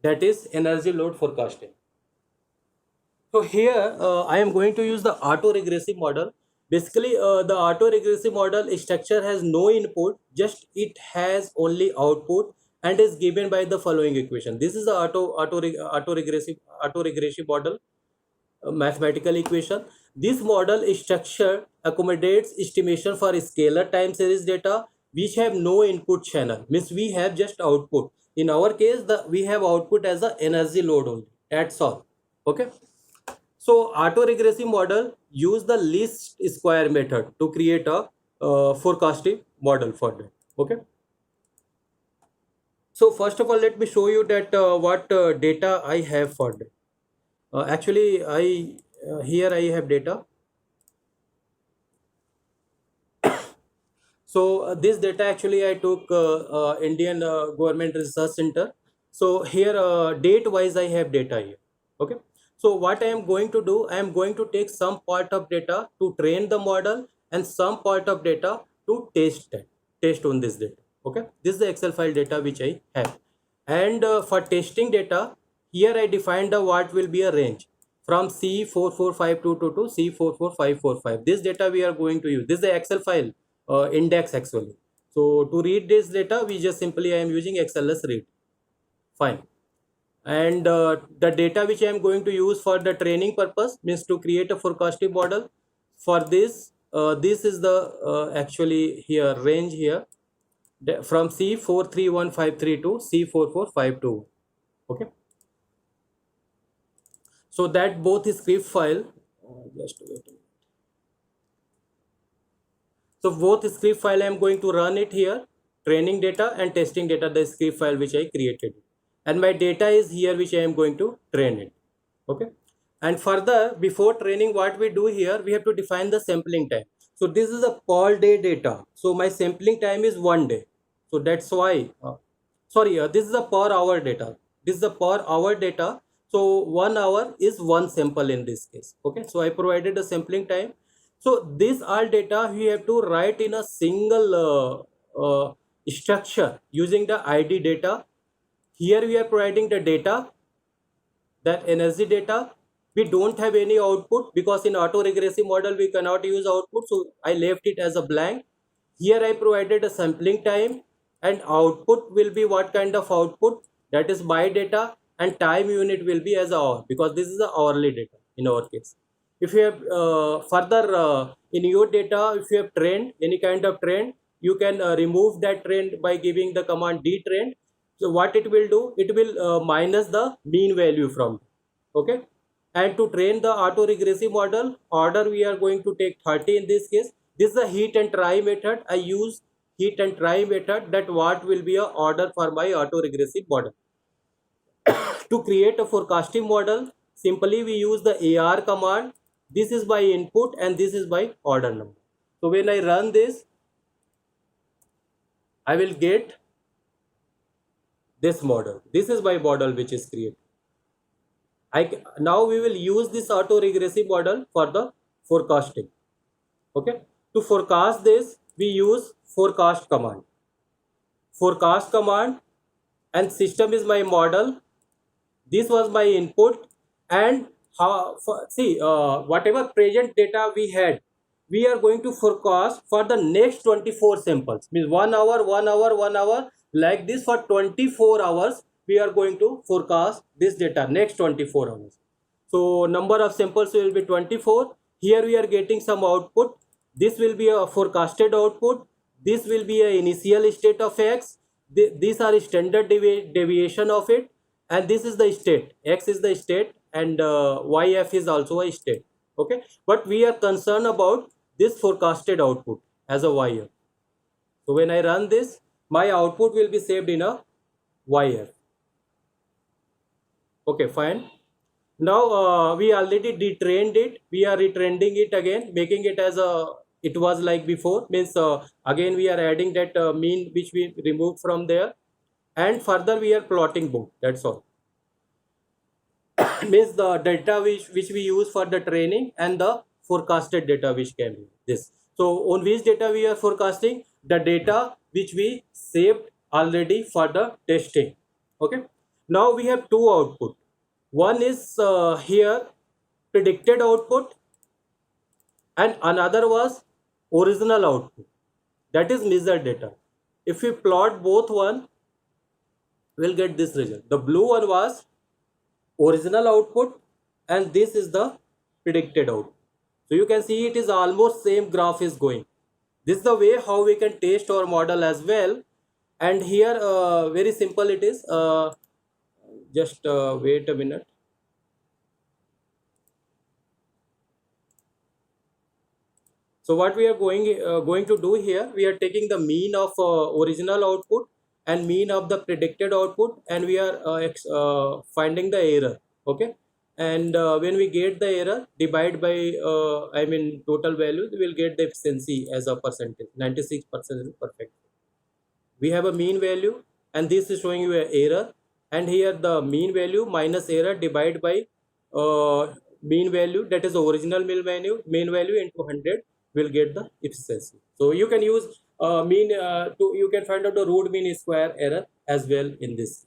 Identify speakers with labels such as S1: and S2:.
S1: that is energy load forecasting. So here I am going to use the auto-regressive model. Basically, the auto-regressive model structure has no input, just it has only output and is given by the following equation. This is the auto-regressive model, mathematical equation. This model structure accommodates estimation for scalar time series data which have no input channel. Means we have just output. In our case, the we have output as a energy load only. That's all. Okay. So autoregressive model use the least square method to create a forecasting model for that. Okay. So first of all, let me show you that what data I have for that. Actually, I here I have data. So this data actually I took Indian Government Research Center. So here date wise I have data here. Okay. So what I am going to do, I am going to take some part of data to train the model and some part of data to test on this data. Okay. This is the Excel file data which I have. And for testing data, here I defined the what will be a range from C44522 to C44545. This data we are going to use. This is the Excel file index actually. So to read this data, we just simply I am using XLS read. Fine. And the data which I am going to use for the training purpose means to create a forecasting model. For this, this is the actually here range here from C43153 to C44522. Okay. So that both is script file. Just wait a minute. So both script file I am going to run it here, training data and testing data, the script file which I created. And my data is here which I am going to train it. Okay. And further, before training, what we do here, we have to define the sampling time. So this is a per day data. So my sampling time is 1 day. So that's why, this is a per hour data. This is a per hour data. So 1 hour is one sample in this case. Okay. So I provided a sampling time. So this all data we have to write in a single structure using the ID data. Here we are providing the data, that energy data. We don't have any output because in auto-regressive model we cannot use output. So I left it as a blank. Here I provided a sampling time and output will be what kind of output, that is by data, and time unit will be as a hour because this is a hourly data in our case. If you have further in your data, if you have trend, any kind of trend, you can remove that trend by giving the command dtrend. So what it will do, it will minus the mean value from, okay. And to train the auto regressive model, order we are going to take 30 in this case. This is a hit and try method. I use hit and try method, that what will be a order for my auto regressive model. To create a forecasting model, simply we use the AR command. This is by input and this is by order number. So when I run this, I will get this model. This is my model which is created. Now we will use this auto regressive model for the forecasting. Okay. To forecast this, we use forecast command. Forecast command, and system is my model. This was my input, and whatever present data we had, we are going to forecast for the next 24 samples. Means 1 hour, 1 hour, 1 hour, like this for 24 hours. We are going to forecast this data next 24 hours. So number of samples will be 24. Here we are getting some output. This will be a forecasted output. This will be a initial state of X. These are standard deviation of it, and this is the state. X is the state, and YF is also a state. Okay, but we are concerned about this forecasted output as a YF. So when I run this, my output will be saved in a YF. Okay, fine. Now we already detrained it. We are retraining it again, making it as a, it was like before. Means again we are adding that mean which we removed from there, and further we are plotting both. That's all. Means the data which we use for the training and the forecasted data which came in this. So on which data we are forecasting? The data which we saved already for the testing. Okay. Now we have two output. One is here predicted output, and another was original output, that is measured data. If we plot both one, we'll get this result. The blue one was original output and this is the predicted output. So you can see it is almost same graph is going. This is the way how we can test our model as well. And here very simple it is. Just wait a minute. So what we are going to do here, we are taking the mean of original output and mean of the predicted output, and we are finding the error. Okay, and when we get the error, divide by I mean total value, we will get the efficiency as a percentage. 96% is perfect. We have a mean value, and this is showing you a error. And here the mean value minus error divide by mean value, that is the original mean value into 100, will get the efficiency. So you can use mean to you can find out the root mean square error as well in this.